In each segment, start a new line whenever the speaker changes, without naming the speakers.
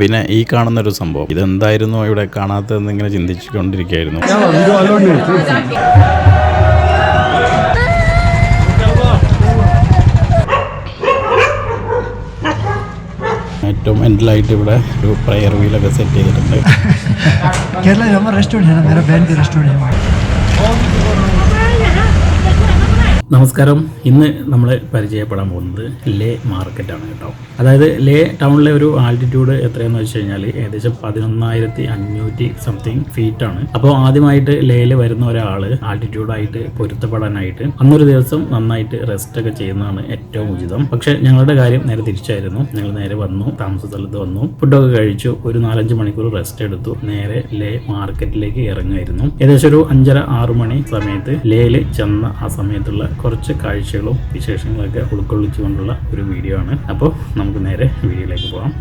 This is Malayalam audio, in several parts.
പിന്നെ ഈ കാണുന്നൊരു സംഭവം ഇതെന്തായിരുന്നു ഇവിടെ കാണാത്തതെന്ന് ഇങ്ങനെ ചിന്തിച്ചുകൊണ്ടിരിക്കുകയായിരുന്നു. ഏറ്റവും എൻഡിലായിട്ട് ഇവിടെ ഒരു പ്രയർ വീലൊക്കെ സെറ്റ് ചെയ്തിട്ടുണ്ട്. നമസ്കാരം. ഇന്ന് നമ്മൾ പരിചയപ്പെടാൻ പോകുന്നത് ലേ മാർക്കറ്റാണ് കേട്ടോ. അതായത് ലേ ടൗണിലെ ഒരു ആൾട്ടിറ്റ്യൂഡ് എത്രയെന്ന് വെച്ച് കഴിഞ്ഞാൽ ഏകദേശം 11,500 സംതിങ് ഫീറ്റാണ്. അപ്പോൾ ആദ്യമായിട്ട് ലേയിൽ വരുന്ന ഒരാൾ ആൾട്ടിറ്റ്യൂഡായിട്ട് പൊരുത്തപ്പെടാനായിട്ട് അന്നൊരു ദിവസം നന്നായിട്ട് റെസ്റ്റ് ഒക്കെ ചെയ്യുന്നതാണ് ഏറ്റവും ഉചിതം. പക്ഷേ ഞങ്ങളുടെ കാര്യം നേരെ തിരിച്ചായിരുന്നു. ഞങ്ങൾ നേരെ വന്നു, താമസ സ്ഥലത്ത് വന്നു, ഫുഡൊക്കെ കഴിച്ചു, ഒരു 4-5 മണിക്കൂർ റെസ്റ്റ് എടുത്തു, നേരെ ലേ മാർക്കറ്റിലേക്ക് ഇറങ്ങുമായിരുന്നു. ഏകദേശം ഒരു 5:30-6 മണി സമയത്ത് ലേയിൽ ചെന്ന ആ സമയത്തുള്ള കുറച്ച് കാഴ്ചകളും വിശേഷങ്ങളൊക്കെ ഉൾക്കൊള്ളിച്ചുകൊണ്ടുള്ള ഒരു വീഡിയോ ആണ്. അപ്പോൾ നമുക്ക് നേരെ വീഡിയോയിലേക്ക് പോകാം.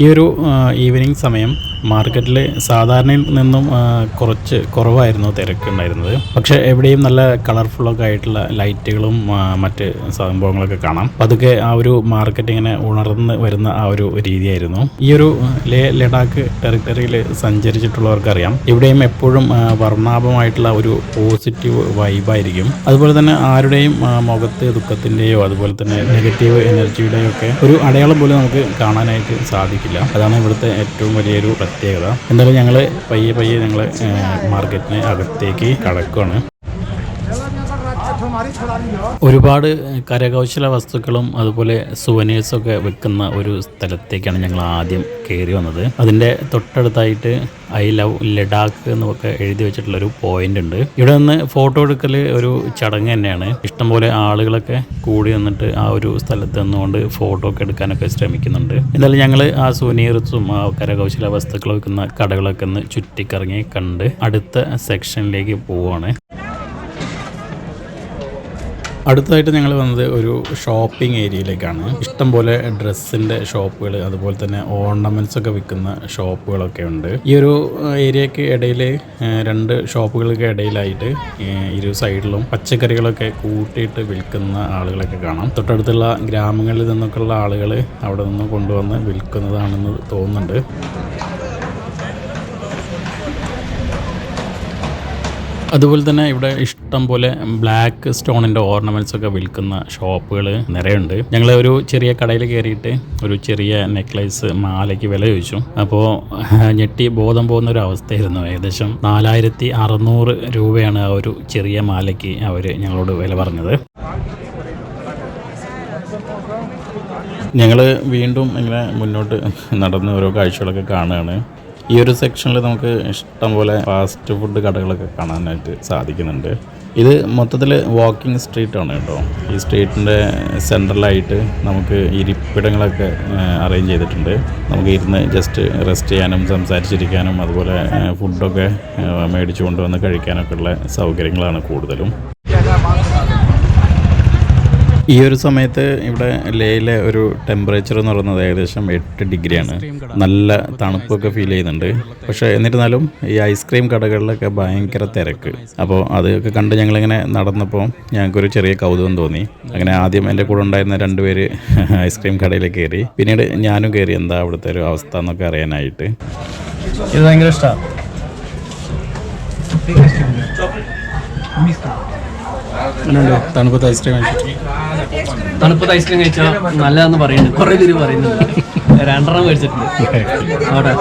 ഈ ഒരു ഈവനിങ് സമയം മാർക്കറ്റിൽ സാധാരണയിൽ നിന്നും കുറച്ച് കുറവായിരുന്നു തിരക്കുണ്ടായിരുന്നത്. പക്ഷേ എവിടെയും നല്ല കളർഫുള്ളൊക്കെ ആയിട്ടുള്ള ലൈറ്റുകളും മറ്റ് സംഭവങ്ങളൊക്കെ കാണാം. അതൊക്കെ ആ ഒരു മാർക്കറ്റ് ഇങ്ങനെ ഉണർന്ന് വരുന്ന ആ ഒരു രീതിയായിരുന്നു. ഈ ഒരു ലഡാക്ക് ടെറിട്ടറിയിൽ സഞ്ചരിച്ചിട്ടുള്ളവർക്കറിയാം, ഇവിടെയും എപ്പോഴും വർണ്ണാഭമായിട്ടുള്ള ഒരു പോസിറ്റീവ് വൈബായിരിക്കും. അതുപോലെ തന്നെ ആരുടെയും മുഖത്ത് ദുഃഖത്തിൻ്റെയോ അതുപോലെ തന്നെ നെഗറ്റീവ് എനർജിയുടെയോ ഒക്കെ ഒരു അടയാളം പോലും നമുക്ക് കാണാനായിട്ട് സാധിക്കില്ല. അതാണ് ഇവിടുത്തെ ഏറ്റവും വലിയൊരു പ്രത്യേകത. എന്തായാലും ഞങ്ങൾ പയ്യെ ഞങ്ങൾ മാർക്കറ്റിന് അകത്തേക്ക് കടക്കുകയാണ്. ഒരുപാട് കരകൗശല വസ്തുക്കളും അതുപോലെ സുവനീഴ്സൊക്കെ വെക്കുന്ന ഒരു സ്ഥലത്തേക്കാണ് ഞങ്ങൾ ആദ്യം കയറി വന്നത്. അതിൻ്റെ തൊട്ടടുത്തായിട്ട് ഐ ലവ് ലഡാക്ക് എന്നൊക്കെ എഴുതി വെച്ചിട്ടുള്ളൊരു പോയിന്റ് ഉണ്ട്. ഇവിടെ നിന്ന് ഫോട്ടോ എടുക്കൽ ഒരു ചടങ്ങ് തന്നെയാണ്. ഇഷ്ടംപോലെ ആളുകളൊക്കെ കൂടി നിന്നിട്ട് ആ ഒരു സ്ഥലത്ത് നിന്നുകൊണ്ട് ഫോട്ടോ ഒക്കെ എടുക്കാനൊക്കെ ശ്രമിക്കുന്നുണ്ട്. എന്തായാലും ഞങ്ങൾ ആ സുവനീഴ്സും ആ കരകൗശല വസ്തുക്കൾ വെക്കുന്ന കടകളൊക്കെ ഒന്ന് ചുറ്റിക്കറങ്ങി കണ്ട് അടുത്ത സെക്ഷനിലേക്ക് പോവുകയാണ്. അടുത്തതായിട്ട് ഞങ്ങൾ വന്നത് ഒരു ഷോപ്പിംഗ് ഏരിയയിലേക്കാണ്. ഇഷ്ടംപോലെ ഡ്രസ്സിൻ്റെ ഷോപ്പുകൾ അതുപോലെ തന്നെ ഓർണമെൻറ്റ്സ് ഒക്കെ വിൽക്കുന്ന ഷോപ്പുകളൊക്കെ ഉണ്ട്. ഈ ഒരു ഏരിയയ്ക്ക് ഇടയിൽ 2 ഷോപ്പുകൾക്ക് ഇടയിലായിട്ട് ഇരു സൈഡിലും പച്ചക്കറികളൊക്കെ കൂട്ടിയിട്ട് വിൽക്കുന്ന ആളുകളൊക്കെ കാണാം. തൊട്ടടുത്തുള്ള ഗ്രാമങ്ങളിൽ നിന്നൊക്കെയുള്ള ആളുകൾ അവിടെ നിന്ന് കൊണ്ടുവന്ന് വിൽക്കുന്നതാണെന്ന് തോന്നുന്നുണ്ട്. അതുപോലെ തന്നെ ഇവിടെ ഇഷ്ടം പോലെ ബ്ലാക്ക് സ്റ്റോണിൻ്റെ ഓർണമെൻറ്റ്സ് ഒക്കെ വിൽക്കുന്ന ഷോപ്പുകൾ നിറയുണ്ട്. ഞങ്ങൾ ഒരു ചെറിയ കടയിൽ കയറിയിട്ട് ഒരു ചെറിയ നെക്ലേസ് മാലയ്ക്ക് വില ചോദിച്ചു. അപ്പോൾ ഞെട്ടി ബോധം പോകുന്ന ഒരു അവസ്ഥയായിരുന്നു. ഏകദേശം 4,600 രൂപയാണ് ആ ഒരു ചെറിയ മാലയ്ക്ക് അവർ ഞങ്ങളോട് വില പറഞ്ഞത്. ഞങ്ങൾ വീണ്ടും ഇങ്ങനെ മുന്നോട്ട് നടന്ന് ഓരോ കാഴ്ചകളൊക്കെ കാണുകയാണ്. ഈ ഒരു സെക്ഷനിൽ നമുക്ക് ഇഷ്ടം പോലെ ഫാസ്റ്റ് ഫുഡ് കടകളൊക്കെ കാണാനായിട്ട് സാധിക്കുന്നുണ്ട്. ഇത് മൊത്തത്തിൽ വാക്കിംഗ് സ്ട്രീറ്റാണ് കേട്ടോ. ഈ സ്ട്രീറ്റിൻ്റെ സെൻട്രലായിട്ട് നമുക്ക് ഇരിപ്പിടങ്ങളൊക്കെ അറേഞ്ച് ചെയ്തിട്ടുണ്ട്. നമുക്ക് ഇരുന്ന് ജസ്റ്റ് റെസ്റ്റ് ചെയ്യാനും സംസാരിച്ചിരിക്കാനും അതുപോലെ ഫുഡൊക്കെ മേടിച്ചു കൊണ്ടുവന്ന് കഴിക്കാനൊക്കെ ഉള്ള സൗകര്യങ്ങളാണ് കൂടുതലും. ഈ ഒരു സമയത്ത് ഇവിടെ ലേയിലെ ഒരു ടെമ്പറേച്ചർ എന്ന് പറയുന്നത് ഏകദേശം 8 ഡിഗ്രിയാണ്. നല്ല തണുപ്പൊക്കെ ഫീൽ ചെയ്യുന്നുണ്ട്. പക്ഷേ എന്നിരുന്നാലും ഈ ഐസ്ക്രീം കടകളിലൊക്കെ ഭയങ്കര തിരക്ക്. അപ്പോൾ അതൊക്കെ കണ്ട് ഞങ്ങളിങ്ങനെ നടന്നപ്പോൾ ഞങ്ങൾക്കൊരു ചെറിയ കൗതുകം തോന്നി. അങ്ങനെ ആദ്യം എൻ്റെ കൂടെ ഉണ്ടായിരുന്ന 2 പേര് ഐസ്ക്രീം കടയിലേക്ക് കയറി. പിന്നീട് ഞാനും കയറി എന്താ അവിടുത്തെ ഒരു അവസ്ഥ എന്നൊക്കെ അറിയാനായിട്ട്.
ഇത് ഭയങ്കര ഇഷ്ടമാണ്.
തണുപ്പത്ത് ഐസ്ക്രീം
കഴിച്ചാൽ നല്ലതാന്ന് പറയുന്നുണ്ട്. കുറേ പേര് പറയുന്നുണ്ട്. 2 മേടിച്ചിട്ടുണ്ട് അവിടെ.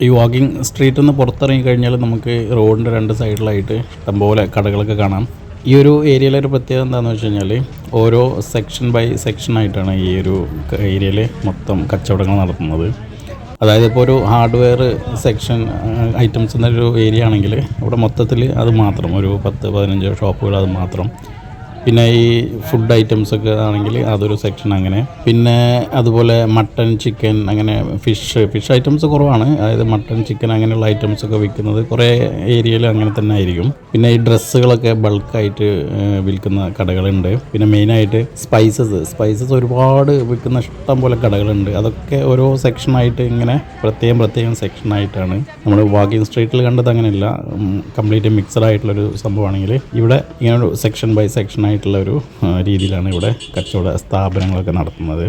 ഈ വാക്കിംഗ് സ്ട്രീറ്റിൽ നിന്ന് പുറത്തിറങ്ങി കഴിഞ്ഞാൽ നമുക്ക് റോഡിൻ്റെ 2 സൈഡിലായിട്ട് ഇഷ്ടംപോലെ കടകളൊക്കെ കാണാം. ഈ ഒരു ഏരിയയിലെ ഒരു പ്രത്യേകത എന്താണെന്ന് വെച്ച് കഴിഞ്ഞാൽ ഓരോ സെക്ഷൻ ബൈ സെക്ഷനായിട്ടാണ് ഈ ഒരു ഏരിയയിൽ മൊത്തം കച്ചവടങ്ങൾ നടത്തുന്നത്. അതായത് ഇപ്പോൾ ഒരു ഹാർഡ്വെയർ സെക്ഷൻ ഐറ്റംസ് എന്നൊരു ഏരിയ ആണെങ്കിൽ അവിടെ മൊത്തത്തിൽ അത് മാത്രം ഒരു 10-15 ഷോപ്പുകൾ അത് മാത്രം പിന്നെ ഈ ഫുഡ് ഐറ്റംസ് ഒക്കെ ആണെങ്കിൽ അതൊരു സെക്ഷൻ അങ്ങനെ. പിന്നെ അതുപോലെ മട്ടൺ, ചിക്കൻ, അങ്ങനെ ഫിഷ് ഐറ്റംസ് കുറവാണ്. അതായത് മട്ടൺ, ചിക്കൻ അങ്ങനെയുള്ള ഐറ്റംസ് ഒക്കെ വിൽക്കുന്നത് കുറേ ഏരിയയിൽ അങ്ങനെ തന്നെ ആയിരിക്കും. പിന്നെ ഈ ഡ്രസ്സുകളൊക്കെ ബൾക്കായിട്ട് വിൽക്കുന്ന കടകളുണ്ട്. പിന്നെ മെയിനായിട്ട് സ്പൈസസ് ഒരുപാട് വിൽക്കുന്ന ഇഷ്ടം പോലെ കടകളുണ്ട്. അതൊക്കെ ഓരോ സെക്ഷനായിട്ട് ഇങ്ങനെ പ്രത്യേകം സെക്ഷനായിട്ടാണ്. നമ്മൾ വാക്കിംഗ് സ്ട്രീറ്റിൽ കണ്ടത് അങ്ങനെയല്ല, കംപ്ലീറ്റ് മിക്സഡ് ആയിട്ടുള്ളൊരു സംഭവമാണെങ്കിൽ ഇവിടെ ഇങ്ങനൊരു സെക്ഷൻ ബൈ സെക്ഷൻ ആയിട്ടുള്ള ഒരു രീതിയിലാണ് ഇവിടെ കച്ചവട സ്ഥാപനങ്ങളൊക്കെ നടത്തുന്നത്.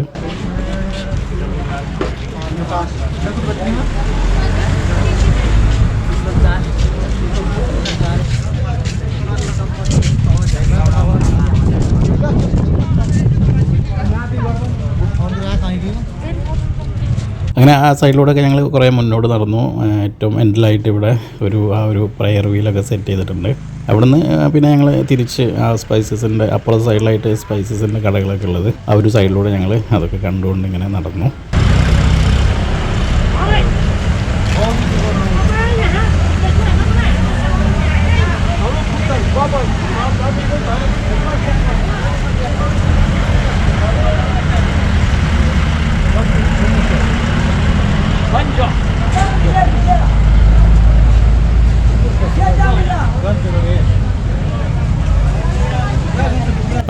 അങ്ങനെ ആ സൈഡിലൂടെയൊക്കെ ഞങ്ങൾ കുറേ മുന്നോട്ട് നടന്നു. ഏറ്റവും എൻഡിലായിട്ട് ഇവിടെ ആ ഒരു പ്രയർ വീലൊക്കെ സെറ്റ് ചെയ്തിട്ടുണ്ട്. അവിടുന്ന് പിന്നെ ഞങ്ങൾ തിരിച്ച് ആ സ്പൈസസിൻ്റെ അപ്പുറത്തെ സൈഡിലായിട്ട് സ്പൈസസിൻ്റെ കടകളൊക്കെ ഉള്ളത് ആ ഒരു സൈഡിലൂടെ ഞങ്ങൾ അതൊക്കെ കണ്ടുകൊണ്ട് ഇങ്ങനെ നടന്നു.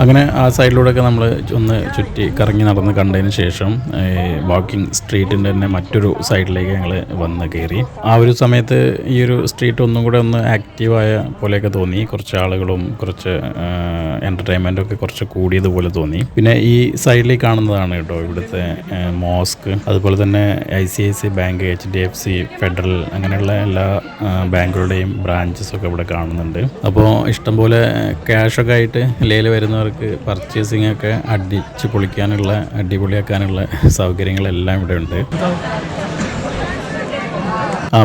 അങ്ങനെ ആ സൈഡിലൂടെയൊക്കെ നമ്മൾ ഒന്ന് ചുറ്റി കറങ്ങി നടന്ന് കണ്ടതിന് ശേഷം വാക്കിംഗ് സ്ട്രീറ്റിൻ്റെ തന്നെ മറ്റൊരു സൈഡിലേക്ക് ഞങ്ങൾ വന്ന് കയറി. ആ ഒരു സമയത്ത് ഈ ഒരു സ്ട്രീറ്റ് ഒന്നും കൂടെ ഒന്ന് ആക്റ്റീവായ പോലെയൊക്കെ തോന്നി. കുറച്ച് ആളുകളും കുറച്ച് എൻ്റർടൈൻമെൻറ്റൊക്കെ കുറച്ച് കൂടിയതുപോലെ തോന്നി. പിന്നെ ഈ സൈഡിലേക്ക് കാണുന്നതാണ് കേട്ടോ ഇവിടുത്തെ മോസ്ക്. അതുപോലെ തന്നെ ICICI ബാങ്ക്, HDFC, ഫെഡറൽ അങ്ങനെയുള്ള എല്ലാ ബാങ്കുകളുടെയും ബ്രാഞ്ചസൊക്കെ ഇവിടെ കാണുന്നുണ്ട്. അപ്പോൾ ഇഷ്ടംപോലെ ക്യാഷൊക്കെ ആയിട്ട് ലേയിൽ വരുന്നവർക്ക് പർച്ചേസിംഗ് ഒക്കെ അടിച്ച് പൊളിക്കാനുള്ള, അടിപൊളിയാക്കാനുള്ള സൗകര്യങ്ങളെല്ലാം ഇവിടെ ഉണ്ട്.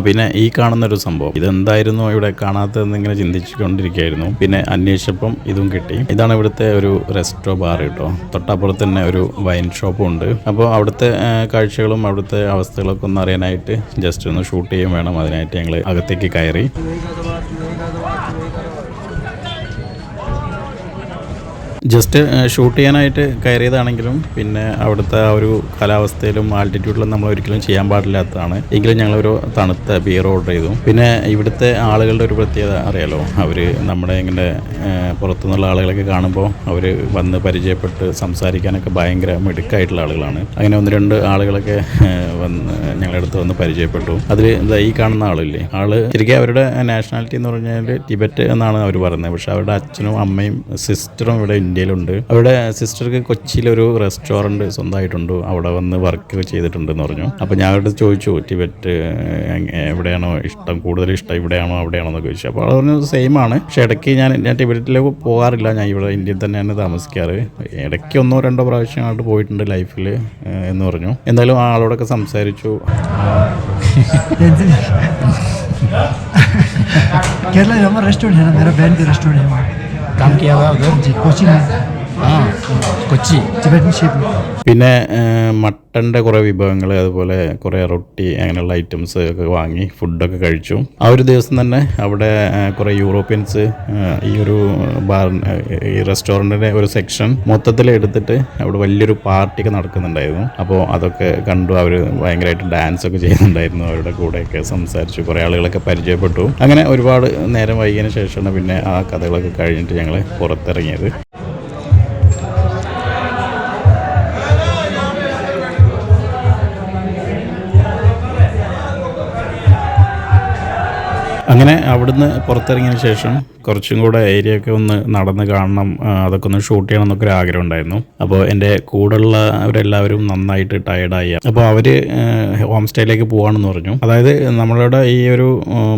പിന്നെ ഈ കാണുന്നൊരു സംഭവം ഇതെന്തായിരുന്നു ഇവിടെ കാണാത്തതെന്ന് ഇങ്ങനെ ചിന്തിച്ചുകൊണ്ടിരിക്കുകയായിരുന്നു. പിന്നെ അന്വേഷിച്ചപ്പം ഇതും കിട്ടി. ഇതാണ് ഇവിടുത്തെ ഒരു റെസ്റ്റോ ബാർ കേട്ടോ. തൊട്ടപ്പുറത്ത് തന്നെ ഒരു വൈൻ ഷോപ്പും ഉണ്ട്. അപ്പോൾ അവിടുത്തെ കാഴ്ചകളും അവിടുത്തെ അവസ്ഥകളൊക്കെ ഒന്ന് അറിയാനായിട്ട് ജസ്റ്റ് ഒന്ന് ഷൂട്ട് ചെയ്യാൻ വേണം. അതിനായിട്ട് ഞങ്ങൾ അകത്തേക്ക് കയറി. ജസ്റ്റ് ഷൂട്ട് ചെയ്യാനായിട്ട് കയറിയതാണെങ്കിലും പിന്നെ അവിടുത്തെ ആ ഒരു കാലാവസ്ഥയിലും ആൾട്ടിറ്റ്യൂഡിലും നമ്മൾ ഒരിക്കലും ചെയ്യാൻ പാടില്ലാത്തതാണ്. എങ്കിലും ഞങ്ങളൊരു തണുത്ത ബിയർ ഓർഡർ ചെയ്തു. പിന്നെ ഇവിടുത്തെ ആളുകളുടെ ഒരു പ്രത്യേകത അറിയാലോ, അവർ നമ്മുടെ ഇങ്ങനെ പുറത്തുനിന്നുള്ള ആളുകളൊക്കെ കാണുമ്പോൾ അവർ വന്ന് പരിചയപ്പെട്ട് സംസാരിക്കാനൊക്കെ ഭയങ്കര മിടുക്കായിട്ടുള്ള ആളുകളാണ്. അങ്ങനെ 1-2 ആളുകളൊക്കെ ഞങ്ങളുടെ അടുത്ത് വന്ന് പരിചയപ്പെട്ടു. അതിൽ ഈ കാണുന്ന ആളില്ലേ, ആള് ശരിക്കും അവരുടെ നാഷണാലിറ്റി എന്ന് പറഞ്ഞാൽ ടിബറ്റ് എന്നാണ് അവർ പറയുന്നത്. പക്ഷെ അവരുടെ അച്ഛനും അമ്മയും സിസ്റ്ററും ഇവിടെ ഇന്ത്യയിലുണ്ട്. അവരുടെ സിസ്റ്റർക്ക് കൊച്ചിയിലൊരു റെസ്റ്റോറൻറ്റ് സ്വന്തമായിട്ടുണ്ട്. അവിടെ വന്ന് വർക്ക് ചെയ്തിട്ടുണ്ടെന്ന് പറഞ്ഞു. അപ്പോൾ ഞാൻ അവരുടെ ചോദിച്ചു ടിബറ്റ് എവിടെയാണോ ഇഷ്ടം, കൂടുതൽ ഇഷ്ടം ഇവിടെയാണോ അവിടെയാണോ എന്നൊക്കെ ചോദിച്ചു. അപ്പോൾ അവർ പറഞ്ഞു സെയിം ആണ്. പക്ഷേ ഇടയ്ക്ക് ഞാൻ ടിബറ്റിലേക്ക് പോകാറില്ല, ഞാൻ ഇവിടെ ഇന്ത്യയിൽ തന്നെയാണ് താമസിക്കാറ്. ഇടയ്ക്ക് 1-2 പ്രാവശ്യമായിട്ട് പോയിട്ടുണ്ട് ലൈഫിൽ എന്ന് പറഞ്ഞു. എന്തായാലും ആ ആളോടൊക്കെ സംസാരിച്ചു.
केरला में हमारा रेस्टोरेंट है ना, मेरा बहन का रेस्टोरेंट है वहाँ
काम किया हुआ उधर
जी, कोची में।
हाँ കൊച്ചി
ടിബറ്റൻ ഷേപ്പ്.
പിന്നെ മട്ടൻ്റെ കുറേ വിഭവങ്ങൾ, അതുപോലെ കുറേ റൊട്ടി അങ്ങനെയുള്ള ഐറ്റംസ് ഒക്കെ വാങ്ങി ഫുഡൊക്കെ കഴിച്ചു. ആ ഒരു ദിവസം തന്നെ അവിടെ കുറേ യൂറോപ്യൻസ് ഈ ഒരു ഈ റെസ്റ്റോറൻറ്റിൻ്റെ ഒരു സെക്ഷൻ മൊത്തത്തിൽ എടുത്തിട്ട് അവിടെ വലിയൊരു പാർട്ടിയൊക്കെ നടക്കുന്നുണ്ടായിരുന്നു. അപ്പോൾ അതൊക്കെ കണ്ടു. അവർ ഭയങ്കരമായിട്ട് ഡാൻസൊക്കെ ചെയ്യുന്നുണ്ടായിരുന്നു. അവരുടെ കൂടെയൊക്കെ സംസാരിച്ചു, കുറേ ആളുകളൊക്കെ പരിചയപ്പെട്ടു. അങ്ങനെ ഒരുപാട് നേരം വൈകിയതിന് ശേഷമാണ് പിന്നെ ആ കഥകളൊക്കെ കഴിഞ്ഞിട്ട് ഞങ്ങൾ പുറത്തിറങ്ങിയത്. അങ്ങനെ അവിടുന്ന് പുറത്തിറങ്ങിയ ശേഷം കുറച്ചും കൂടെ ഏരിയ ഒക്കെ ഒന്ന് നടന്ന് കാണണം, അതൊക്കെ ഒന്ന് ഷൂട്ട് ചെയ്യണം എന്നൊക്കെ ഒരു ആഗ്രഹം ഉണ്ടായിരുന്നു. അപ്പോൾ എൻ്റെ കൂടെയുള്ള അവരെല്ലാവരും നന്നായിട്ട് ടയർഡായി. അപ്പോൾ അവർ ഹോം സ്റ്റേയിലേക്ക് പോകാമെന്ന് പറഞ്ഞു. അതായത് നമ്മളുടെ ഈ ഒരു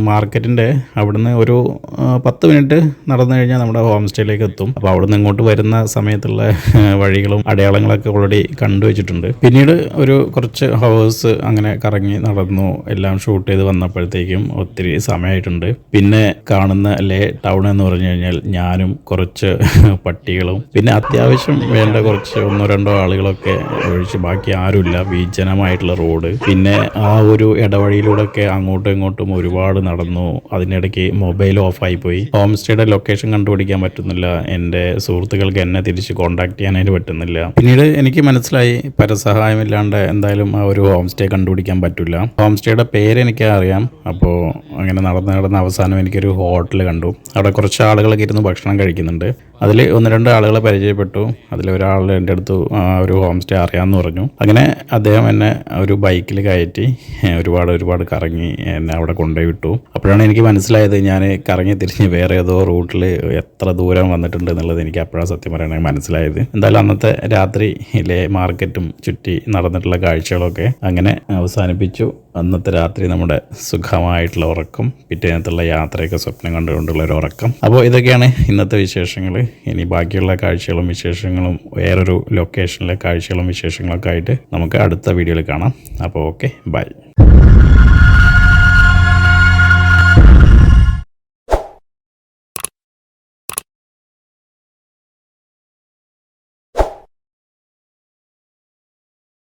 മാർക്കറ്റിൻ്റെ അവിടുന്ന് ഒരു 10 മിനിറ്റ് നടന്നു കഴിഞ്ഞാൽ നമ്മുടെ ഹോം സ്റ്റേയിലേക്ക് എത്തും. അപ്പോൾ അവിടുന്ന് ഇങ്ങോട്ട് വരുന്ന സമയത്തുള്ള വഴികളും അടയാളങ്ങളൊക്കെ ഓൾറെഡി കണ്ടുവച്ചിട്ടുണ്ട്. പിന്നീട് ഒരു കുറച്ച് ഹവേഴ്സ് അങ്ങനെ കറങ്ങി നടന്നു എല്ലാം ഷൂട്ട് ചെയ്ത് വന്നപ്പോഴത്തേക്കും ഒത്തിരി സമയമായിട്ട് ആയിട്ടുണ്ട്. പിന്നെ കാണുന്ന ലേ ടൗൺ എന്ന് പറഞ്ഞു കഴിഞ്ഞാൽ ഞാനും കുറച്ച് പട്ടികളും പിന്നെ അത്യാവശ്യം വേണ്ട കുറച്ച് 1-2 ആളുകളൊക്കെ ഒഴിച്ച് ബാക്കി ആരുമില്ല. വിജനമായിട്ടുള്ള റോഡ്. പിന്നെ ആ ഒരു ഇടവഴിയിലൂടെ ഒക്കെ അങ്ങോട്ടും ഇങ്ങോട്ടും ഒരുപാട് നടന്നു. അതിനിടയ്ക്ക് മൊബൈൽ ഓഫായി പോയി. ഹോം സ്റ്റേയുടെ ലൊക്കേഷൻ കണ്ടുപിടിക്കാൻ പറ്റുന്നില്ല. എൻ്റെ സുഹൃത്തുക്കൾക്ക് എന്നെ തിരിച്ച് കോൺടാക്ട് ചെയ്യാനായിട്ട് പറ്റുന്നില്ല. പിന്നീട് എനിക്ക് മനസ്സിലായി പരസഹായമില്ലാണ്ട് എന്തായാലും ആ ഒരു ഹോം സ്റ്റേ കണ്ടുപിടിക്കാൻ പറ്റില്ല. ഹോം സ്റ്റേയുടെ പേര് എനിക്ക് അറിയാം. അപ്പോൾ അങ്ങനെ നടന്ന് അവസാനം എനിക്കൊരു ഹോട്ടൽ കണ്ടു. അവിടെ കുറച്ച് ആളുകളൊക്കെ ഇരുന്ന് ഭക്ഷണം കഴിക്കുന്നുണ്ട്. അതിൽ 1-2 ആളുകളെ പരിചയപ്പെട്ടു. അതിലൊരാൾ എൻ്റെ അടുത്ത് ഒരു ഹോം സ്റ്റേ അറിയാമെന്ന് പറഞ്ഞു. അങ്ങനെ അദ്ദേഹം എന്നെ ഒരു ബൈക്കിൽ കയറ്റി ഒരുപാട് കറങ്ങി എന്നെ അവിടെ കൊണ്ടുപോയി വിട്ടു. അപ്പോഴാണ് എനിക്ക് മനസ്സിലായത് ഞാൻ കറങ്ങി തിരിഞ്ഞ് വേറെ ഏതോ റൂട്ടിൽ എത്ര ദൂരം വന്നിട്ടുണ്ട് എന്നുള്ളത് എനിക്ക് അപ്പോഴാണ് സത്യം പറയുകയാണെങ്കിൽ മനസ്സിലായത്. എന്തായാലും അന്നത്തെ രാത്രിയിലെ മാർക്കറ്റും ചുറ്റി നടന്നിട്ടുള്ള കാഴ്ചകളൊക്കെ അങ്ങനെ അവസാനിപ്പിച്ചു. അന്നത്തെ രാത്രി നമ്മുടെ സുഖമായിട്ടുള്ള ഉറക്കം, പിറ്റേന്നത്തുള്ള യാത്രയൊക്കെ സ്വപ്നം കണ്ടുകൊണ്ടുള്ള ഒരു ഉറക്കം. അപ്പോൾ ഇതൊക്കെയാണ് ഇന്നത്തെ വിശേഷങ്ങൾ. ഇനി ബാക്കിയുള്ള കാഴ്ചകളും വിശേഷങ്ങളും വേറൊരു ലൊക്കേഷനിലെ കാഴ്ചകളും വിശേഷങ്ങളൊക്കെ ആയിട്ട് നമുക്ക് അടുത്ത വീഡിയോയിൽ കാണാം. അപ്പോൾ ഓക്കെ, ബൈ.